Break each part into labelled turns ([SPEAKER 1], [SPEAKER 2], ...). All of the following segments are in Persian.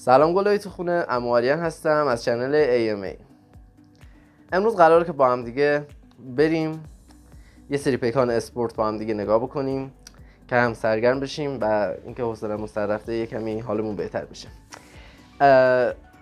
[SPEAKER 1] سلام گلایی تو خونه، عمو آریان هستم از چنل AMA. امروز قراره که با هم دیگه بریم یه سری پیکان اسپورت با هم دیگه نگاه بکنیم که هم سرگرم بشیم و اینکه حوصله‌مون سر رفته یه کمی حالمون بهتر بشه.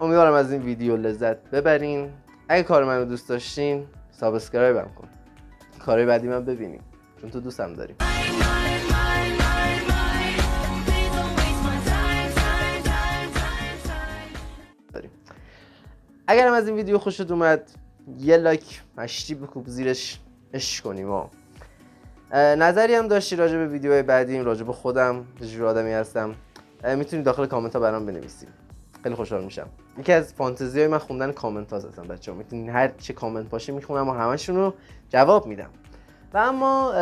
[SPEAKER 1] امیدوارم از این ویدیو لذت ببرین. اگه کار منو دوست داشتین سابسکرایب هم کن، کارهای بعدی من ببینیم چون تو دوستم داریم. اگرم از این ویدیو خوشت اومد یه لایک مشتی بکوب زیرش، عشق کنیم. نظری هم داشتی راجع به ویدیوهای بعدیم، راجع به خودم چه جور آدمی هستم، میتونی داخل کامنت ها برام بنویسی. خیلی خوشحال میشم. یکی از فانتزیای من خوندن کامنت ها هستن بچه‌ها. میتونین هر چه کامنت باشه میخونم و همشون رو جواب میدم. و اما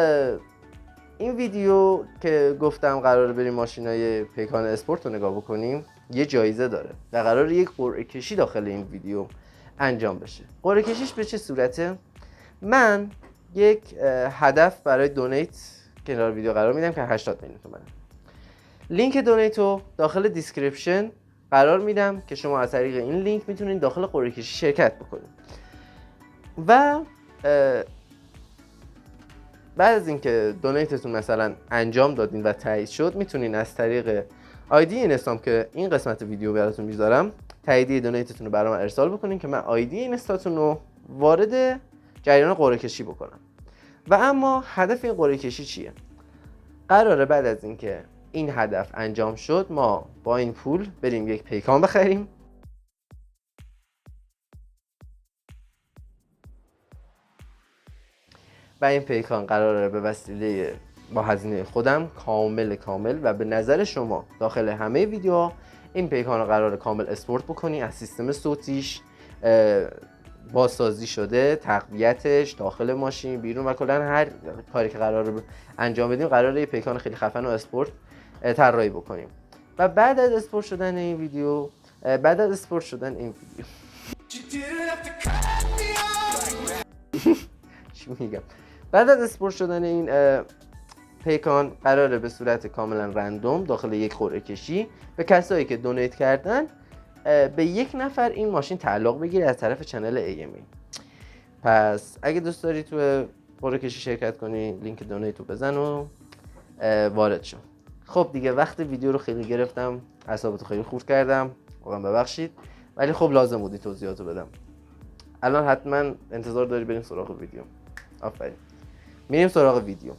[SPEAKER 1] این ویدیو که گفتم قراره بریم ماشینای پیکان اسپورت رو نگاه بکنیم یه جایزه داره و قراره یک قرعه کشی داخل این ویدیو انجام بشه. قرعه کشیش به چه صورته؟ من یک هدف برای دونیت کنار ویدیو قرار میدم که 80 میلیون تومانه. لینک دونیت رو داخل دیسکریپشن قرار میدم که شما از طریق این لینک میتونید داخل قرعه کشی شرکت بکنید. و بعد از اینکه دونیتتون مثلا انجام دادین و تایید شد، میتونین از طریق آیدی اینستام که این قسمت ویدیو براتون میذارم تاییدیه دونیتتون رو برام ارسال بکنین که من آیدی اینستاتون رو وارد جریان قرعه کشی بکنم. و اما هدف این قرعه کشی چیه؟ قراره بعد از اینکه این هدف انجام شد ما با این پول بریم یک پیکان بخریم و این پیکان قراره به وسیله با هزینه خودم کامل و به نظر شما داخل همه ویدیوها این پیکان رو قراره کامل اسپورت بکنی، از سیستم صوتیش بازسازی شده، تقویتش داخل ماشین بیرون و کلا هر کاری که قراره انجام بدیم قراره یه پیکان خیلی خفن و اسپورت طراحی بکنیم. و بعد از اسپورت شدن این ویدیو بعد از اسپورت شدن این پیکان قراره به صورت کاملا رندوم داخل یک قرعه کشی به کسایی که دونیت کردن به یک نفر این ماشین تعلق بگیره از طرف چنل AMA. پس اگه دوست داری تو قرعه کشی شرکت کنی لینک دونیت رو بزن و وارد شو. خب دیگه وقت ویدیو رو خیلی گرفتم، اعصابتو خیلی خورد کردم، واقعا ببخشید، ولی خب لازم بودی توضیحاتو بدم. الان حتما انتظار داری بریم سراغ ویدیو. آفرین، میریم سراغ ویدیو.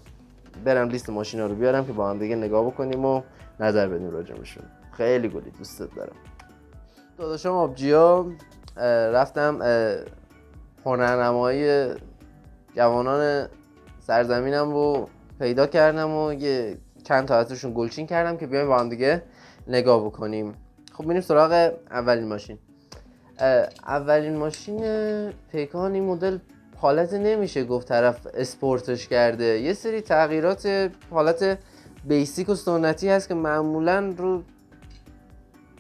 [SPEAKER 1] برم لیست ماشینا رو بیارم که با هم دیگه نگاه بکنیم و نظر بدیم راجعشون. خیلی گلی دوستت دارم. داداشم آبجیا رفتم هنرنمایی جوانان سرزمینم رو پیدا کردم و یه چند تا ازشون گلچین کردم که بیایم با هم دیگه نگاه بکنیم. خب میریم سراغ اولین ماشین. اولین ماشین پیکان این مدل حالت نمیشه گفت طرف اسپورتش کرده. یه سری تغییرات حالت بیسیک و سنتی هست که معمولا رو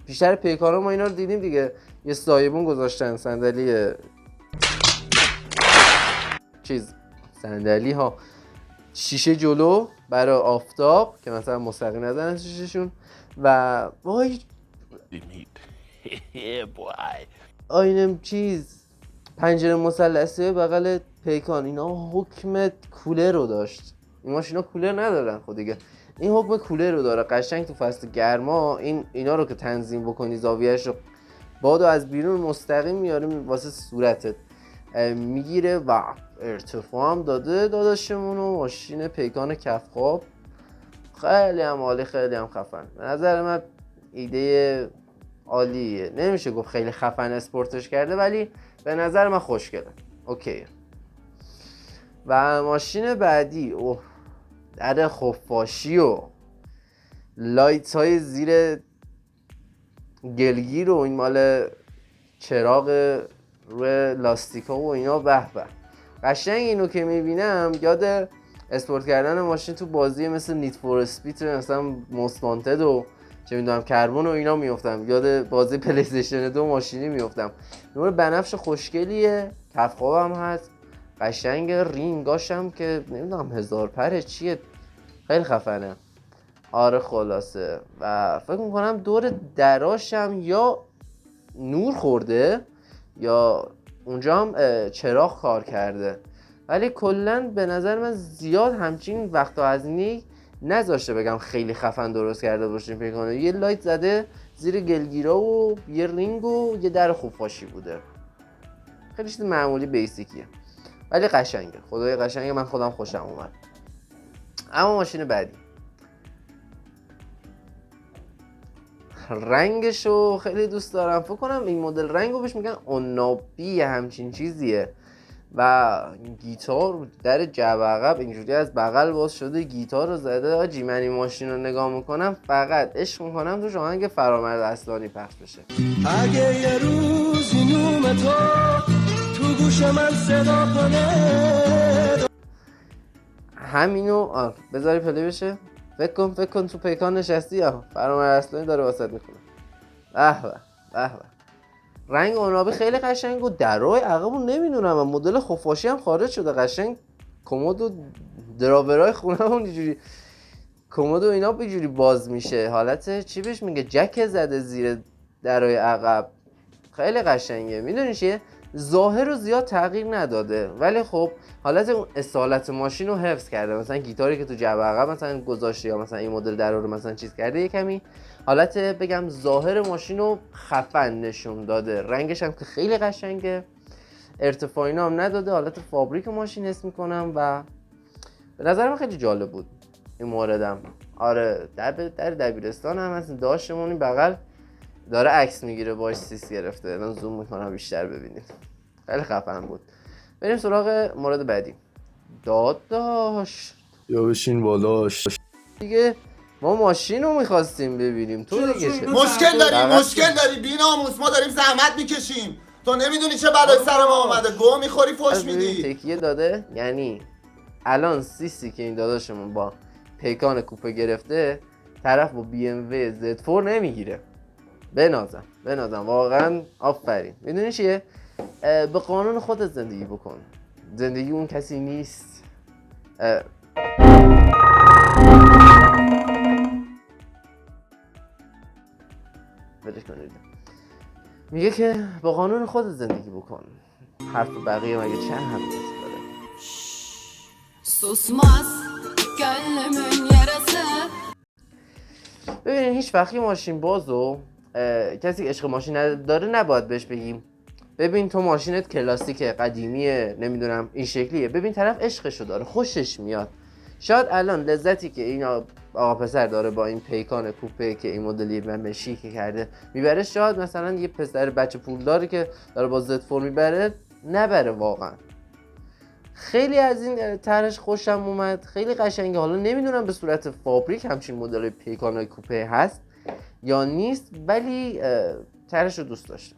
[SPEAKER 1] بیشتر پیکارا ما اینا رو دیدیم دیگه. یه سایبون گذاشتن، صندلی ها، شیشه جلو برای آفتاب که مثلا مستقیم نزنن شیشهشون و وای آینم پنجره مثلثی بغل پیکان. اینا حکم کولر رو داشت. این ماشینا کولر ندارن خود دیگه. این حکم کولر رو داره. قشنگ تو فصل گرما اینا رو که تنظیم بکنی زاویه‌اش رو بادو از بیرون مستقیم میاره واسه صورتت میگیره و ارتفاع هم داده داداشمون و ماشین پیکان کفخواب. خیلی هم عالی، خیلی هم خفن. به نظر من ایده عالیه. نمیشه گفت خیلی خفن اسپورتش کرده ولی به نظر من خوشگله. اوکی. و ماشین بعدی در خفاشی و لایت های زیر گلگیر و این مال چراغ روی لاستیکا و اینا. به به قشنگ اینو که میبینم یاد اسپورت کردن ماشین تو بازی مثل نیت فور اسپید مثلا موست وانتد و چه میدونم کربن و اینا میافتم. یاد بازی پلی استیشن 2 ماشینی میافتم. نور بنفش خوشگلیه، کفخوابم هست، قشنگ، رینگاشم که نمیدونم 1000 پره چیه، خیلی خفنه. آره خلاصه و فکر میکنم دور دراشم یا نور خورده یا اونجا هم چراغ کار کرده، ولی کلا به نظر من زیاد همچین وقت و هزینه‌ای نذاشته بگم خیلی خفن درست کرده باشیم. فکر کنم یه لایت زده زیر گلگیرا و یه رینگ و یه در خفاشی بوده، خیلی چیز معمولی بیسیکیه ولی قشنگه، خدای قشنگه، من خودم خوشم اومد. اما ماشین بعدی رنگشو خیلی دوست دارم، فکر کنم این مدل رنگو بهش میگن اونابی همچین چیزیه و گیتار در جعبه عقب اینجوری از بغل باز شده، گیتار رو زده. آجی من این ماشین رو نگاه میکنم فقط عشق میکنم توش آهنگ فرامرز اصلانی پخش بشه.
[SPEAKER 2] اگه یه روزی نوم تو گوش من صدا کنه
[SPEAKER 1] همینو بذاری پلی بشه. فکر کن تو پیکان نشستی فرامرز اصلانی داره واسط میخونه. به به به به. رنگ اونابی خیلی قشنگ و درای عقبو نمیدونم مدل خفاشی هم خارج شده قشنگ. کمد و دراورای خونمون اینجوری کمد و اینا اینجوری باز میشه، حالت چی بهش میگه جک زده زیر درای عقب، خیلی قشنگه. میدونی چیه؟ ظاهر رو زیاد تغییر نداده ولی خب حالت اون اصالت ماشین رو حفظ کرده. مثلا گیتاری که تو جعبه عقب مثلا گذاشته یا مثلا این مدل درا رو مثلا چیز کرده، یه کمی حالت بگم ظاهر ماشین رو خفن نشون داده. رنگش هم که خیلی قشنگه، ارتفاع اینا هم نداده، حالت فابریک ماشین حس میکنم و به نظر من خیلی جالب بود این موردم. آره در دبیرستان هم هست داشتمون این بغل داره عکس میگیره باش سیس گرفته، الان زوم میکنم بیشتر ببینید، خیلی خفن بود. بریم سراغ مورد بعدی. داداش
[SPEAKER 3] یا بشین بالاش
[SPEAKER 1] دیگه ما ماشین رو میخواستیم ببینیم، تو دیگه چه
[SPEAKER 4] مشکل داری بی‌ناموس، ما داریم زحمت میکشیم، تو نمیدونی چه بلای سر ما اومده، گو میخوری فوش میدی.
[SPEAKER 1] تکیه داده، یعنی الان سیسی که این داداشمون با پیکان کوپه گرفته طرف با بی ام و زد 4 نمیگیره. بنازم واقعا آفرین. میدونی چیه؟ به قانون خودت زندگی بکن، زندگی اون کسی نیست. برش کنید. میگه که با قانون خودت زندگی بکن، حرف بقیه مگه چه اهمیتی داره؟
[SPEAKER 5] Susmaz gönlümün yarası.
[SPEAKER 1] ببینید هیچ وقتی ماشین بازو کسی که عشق ماشین داره نباید بهش بگیم ببین تو ماشینت کلاسیکه قدیمیه نمیدونم این شکلیه. ببین طرف عشقشو داره، خوشش میاد. شاید الان لذتی که این آقا پسر داره با این پیکان کوپه که این مدلی مشی که کرده میبره، شاید مثلا یه پسر بچه پولداری که داره با زد فور میبره نبره. واقعا خیلی از این طرحش خوشم اومد، خیلی قشنگه. حالا نمیدونم به صورت فابریک همچین مدل پیکانای کوپه هست یا نیست، ولی طرحش رو دوست داشتم،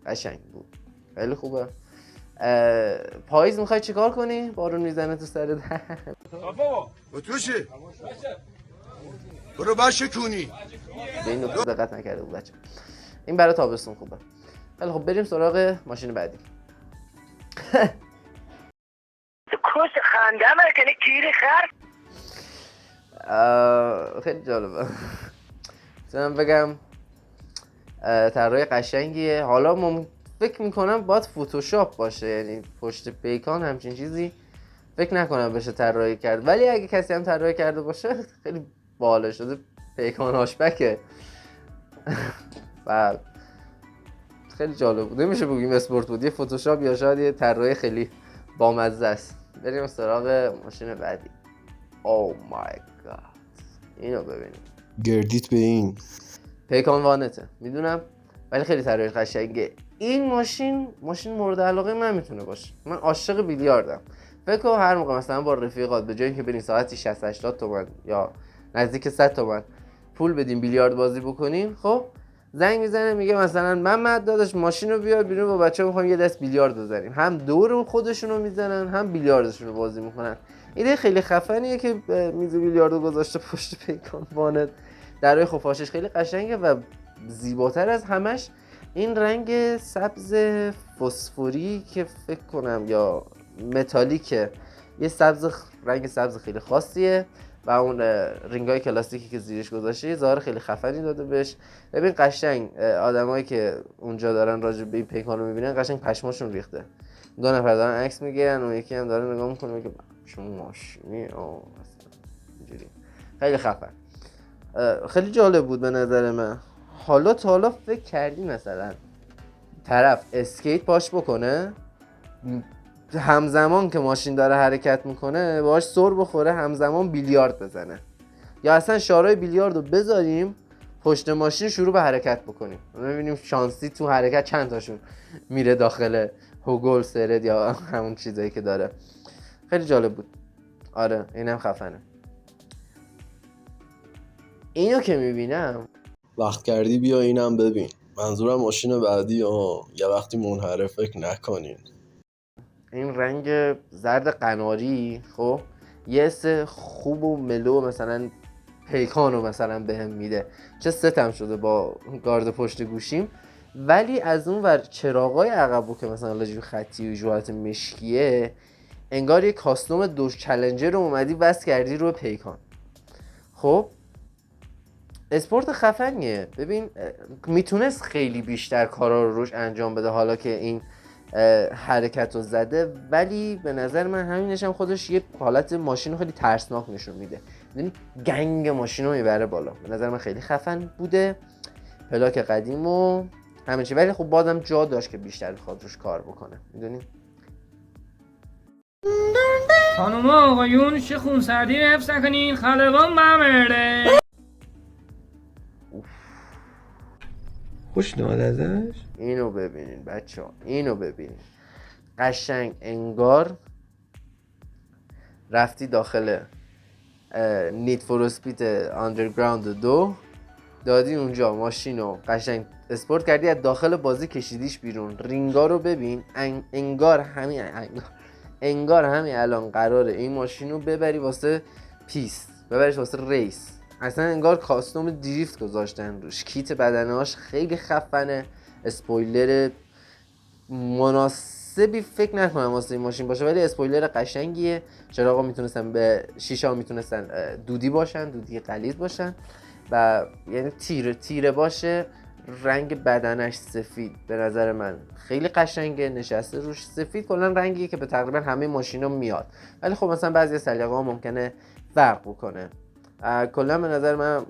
[SPEAKER 1] قشنگ بود، خیلی خوبه. پاییز میخوای چیکار کنی؟ بارون میزنه تو سرت.
[SPEAKER 4] اتوشی برو باشه کونی.
[SPEAKER 1] به این نکته دقت نکرده بود بچه. این برای تابستون خوبه. خیلی خب بریم سراغ ماشین بعدی.
[SPEAKER 6] کس خندمه کنی گیری خر.
[SPEAKER 1] خیلی جالبه. میتونم بگم طراحی قشنگیه. حالا فکر میکنم باید فتوشاپ باشه، یعنی پشت پیکان همچین چیزی فکر نکنم بشه طراحی کرد، ولی اگه کسی هم طراحی کرده باشه خیلی باحال شده. پیکان هاشبکه و خیلی جالب بود. نمیشه بگیم اسپورت بود، یه فتوشاپ یا شاید یه طراحی خیلی بامزه است. بریم سراغ ماشین بعدی. او مای گاد، اینو ببینیم.
[SPEAKER 3] گردیت به این
[SPEAKER 1] پیکان وانته میدونم، ولی خیلی طراحی قشنگه. این ماشین مورد علاقه من میتونه باشه. من عاشق بیلیاردم. فکر کنم هر موقع مثلا با رفیقات به جای اینکه بریم ساعتی 60 80 تومن یا نزدیک 100 تومن پول بدیم بیلیارد بازی بکنیم، خب زنگ میزنه میگه مثلا محمد داداش ماشین رو بیار بیرون با بچه‌ها میخوایم یه دست بیلیارد بزنیم. هم دور خودشون رو میزنن هم بیلیاردشون رو بازی میکنن. ایده خیلی خفنیه که میز بیلیاردو گذاشته پشت پیکان وانت. درای خفاشش خیلی قشنگه و زیباتر از همش این رنگ سبز فسفوری که فکر کنم یا متالیکه، یه رنگ سبز خیلی خاصیه و اون رینگای کلاسیکی که زیرش گذاشته یه ظاهر خیلی خفنی داده بهش. ببین قشنگ آدمایی که اونجا دارن راجع به این پیکان رو میبینن قشنگ پشماشون ریخته. 2 نفر دارن عکس میگیرن و یکی هم داره نگاه میکنه میگه شما ماشینی اینجوری. خیلی خفن. خیلی جالب بود به نظر من. حالا تا حالا فکر کردی مثلا طرف اسکیت پاش بکنه همزمان که ماشین داره حرکت میکنه باهاش سر بخوره همزمان بیلیارد بزنه، یا اصلا شارای بیلیارد رو بذاریم پشت ماشین شروع به حرکت بکنیم ببینیم شانسی تو حرکت چند تاشون میره داخل هوگل سرد یا همون چیزایی که داره. خیلی جالب بود. آره اینم خفنه. اینو که میبینم
[SPEAKER 3] وقت کردی بیا اینم ببین. منظورم ماشین بعدی یه وقتی منحرف فکر نکنین.
[SPEAKER 1] این رنگ زرد قناری خب یه حس خوب و ملو مثلا پیکانو مثلا بهم میده، چه ستم شده با گارد پشت گوشیم، ولی از اون ور چراغای عقبو که مثلا لجوی خطی و جوهرت مشکیه انگار یه کاستوم دو چالنجر رو اومدی وصل کردی رو پیکان. خب اسپورت خفنیه. ببین میتونست خیلی بیشتر کارا رو روش انجام بده حالا که این حرکت رو زده، ولی به نظر من همینش هم خودش یه حالت ماشین رو خیلی ترسناک نشون میده. یعنی گنگ ماشین رو میبره بالا. به نظر من خیلی خفن بوده. پلاک قدیم و همه چی، ولی خب بازم جا داشت که بیشتر بخواد روش کار بکنه. میدونی؟
[SPEAKER 7] خانوما آقایون چه خونسردی رو حفظ نکنین خلبان بمرده.
[SPEAKER 2] خوش ناد ازش.
[SPEAKER 1] اینو ببینین بچه ها، اینو ببینین. قشنگ انگار رفتی داخل نید فور اسپید آندرگراوند 2 دادی اونجا ماشین رو قشنگ اسپورت کردی از داخل بازی کشیدیش بیرون. رینگا رو ببین. انگار همین الان قراره این ماشین رو ببری واسه پیست، ببریش واسه ریس. اصلا انگار کاستوم دریفت گذاشتن روش. کیت بدنهاش خیلی خفنه. اسپویلر مناسبی فکر نکنم واسه این ماشین باشه، ولی اسپویلر قشنگیه. چراغا میتونستن به شیشه ها میتونستن دودی باشن، دودی غلیظ باشن و یعنی تیره باشه. رنگ بدنش سفید به نظر من خیلی قشنگه، نشسته روش سفید. کلا رنگیه که به تقریبا همه ماشینا میاد، ولی خب مثلا بعضی سلیقه‌ها ممکنه فرق بکنه. کلا به نظر من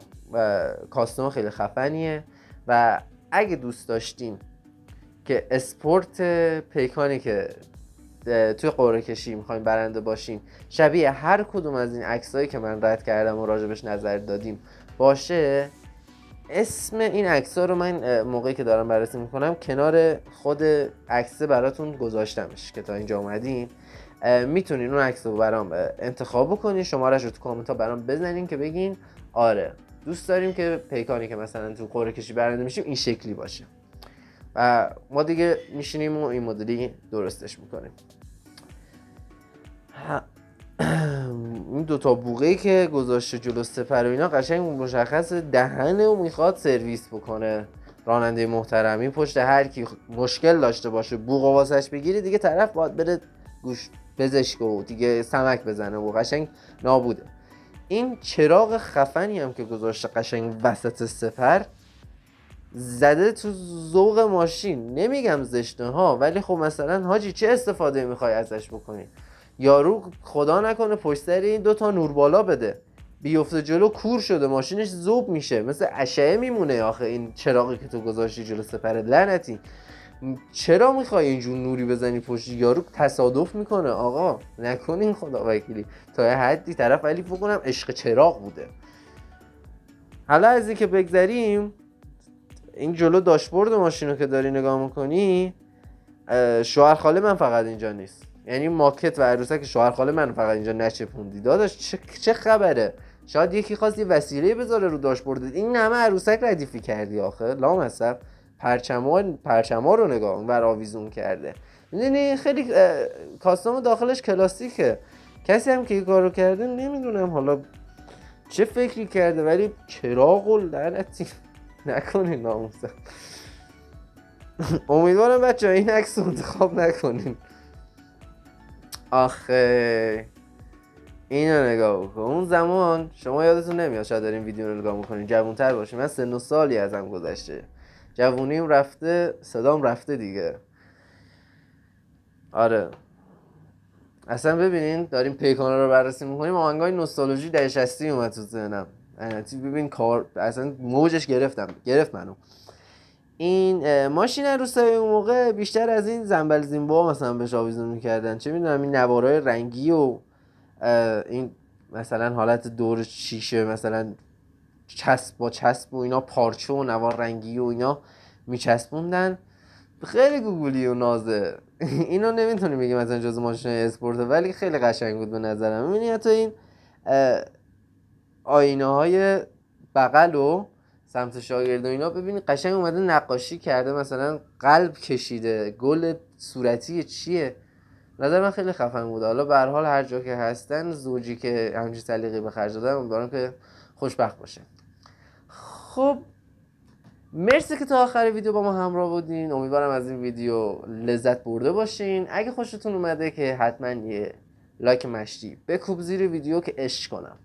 [SPEAKER 1] کاستوم خیلی خفنیه و اگه دوست داشتین که اسپورت پیکانی که توی قرعه کشی میخوایم برنده باشین شبیه هر کدوم از این عکسایی که من رد کردم و راجبش نظر دادیم باشه، اسم این عکس‌ها رو من موقعی که دارم بررسی میکنم کنار خود عکس براتون گذاشتمش که تا اینجا اومدین. میتونین اون عکس رو برام انتخاب بکنین، شماره‌اش رو تو کامنت ها برام بزنین که بگین آره دوست داریم که پیکانی که مثلا تو قرعه کشی برنده میشیم این شکلی باشه و ما دیگه میشینیم و این مدلی درستش میکنیم. این دوتا بوقه‌ای که گذاشته جلو سپر و اینا قشنگ مشخص دهنه و میخواد سرویس بکنه. راننده محترمی پشت هر کی مشکل داشته باشه بوق واسش بگیری دیگه طرف باید بره گوش پزشک و دیگه سمک بزنه و قشنگ نابوده. این چراغ خفنی هم که گذاشته قشنگ وسط سپر زده تو ذوق ماشین. نمیگم زشته ها، ولی خب مثلا حاجی چه استفاده میخوای ازش بکنی؟ یارو خدا نکنه پشت سر این دوتا نور بالا بده بیفته جلو کور شده ماشینش ذوب میشه، مثل اشعه میمونه. آخه این چراغی که تو گذاشتی جلو سپر لعنتی، چرا میخوای اینجور نوری بزنی پشت یارو؟ تصادف میکنه آقا، نکنین خدا وکیلی. تا یه حدی طرف ولی فکر کنم عشق چراغ بوده. حالا از این که بگذریم، این جلو داشبورد ماشین رو که داری نگاه میکنی شوهر خاله من فقط اینجا نیست، یعنی ماکت و عروسک شوهر خاله من فقط اینجا نچپوندی. داداش چه خبره؟ شاید یکی خواست یه وسیله بذاره رو داشبورد. این همه عروسک ردیفی کردی آخه لامصب. پرچما رو نگاه اونور آویزون کرده. میدونی خیلی کاستوم داخلش کلاسیکه. کسی هم که این کارو کرده نمیدونم حالا چه فکری کرده، ولی چراغ و لعنتی نکنین ناموسم. امیدوارم بچه این عکس رو انتخاب نکنین. آخه اینو نگاه بکن. اون زمان شما یادتون نمیاد، شاید دارین ویدیو رو نگاه میکنین جوان‌تر باشین، من سن و سالی ازم گذشته، جوونیم رفته، صدام رفته دیگه. آره اصلا ببینین داریم پیکانا رو بررسی میکنیم، آهنگای نوستالژی دهه 60 اومد تو ذهنم. ببین کار اصلا موجش گرفت منو. این ماشین روستایی اون موقع بیشتر از این زنبل زیمبا مثلا بهش آویزون میکردن، چه میدونم این نوارای رنگی و این مثلا حالت دور شیشه، مثلا چسب و اینا، پارچه و نوار رنگی و اینا میچسبوندن. خیلی گوگلی و نازه. اینو نمیتونی بگی مثلا جز ماشین اسپورته، ولی خیلی قشنگ بود به نظرم. میبینی حتی این آینه های بغل و سمت شاگرد و اینا، ببینی قشنگ اومده نقاشی کرده، مثلا قلب کشیده، گل صورتی چیه. نظر من خیلی خفن بود. حالا به هر حال هر جا که هستن، زوجی که همچین سلیقه‌ای به خرج دادن، امیدوارم که خوشبخت باشه. خب مرسی که تا آخر ویدیو با ما همراه بودین. امیدوارم از این ویدیو لذت برده باشین. اگه خوشتون اومده که حتما یه لایک مشتی بکوب زیر ویدیو که عشق کنم.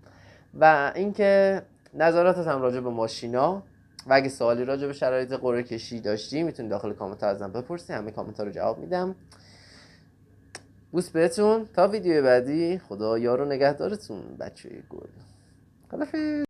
[SPEAKER 1] و اینکه نظراتتون راجع به ماشینا و اگه سوالی راجع به شرایط قرعه کشی داشتی میتونید داخل کامنت ها ازم بپرسی، همه کامنت ها رو جواب میدم. بوس بهتون تا ویدیو بعدی. خدا یار و نگهدارتون بچه گل. خدافظ.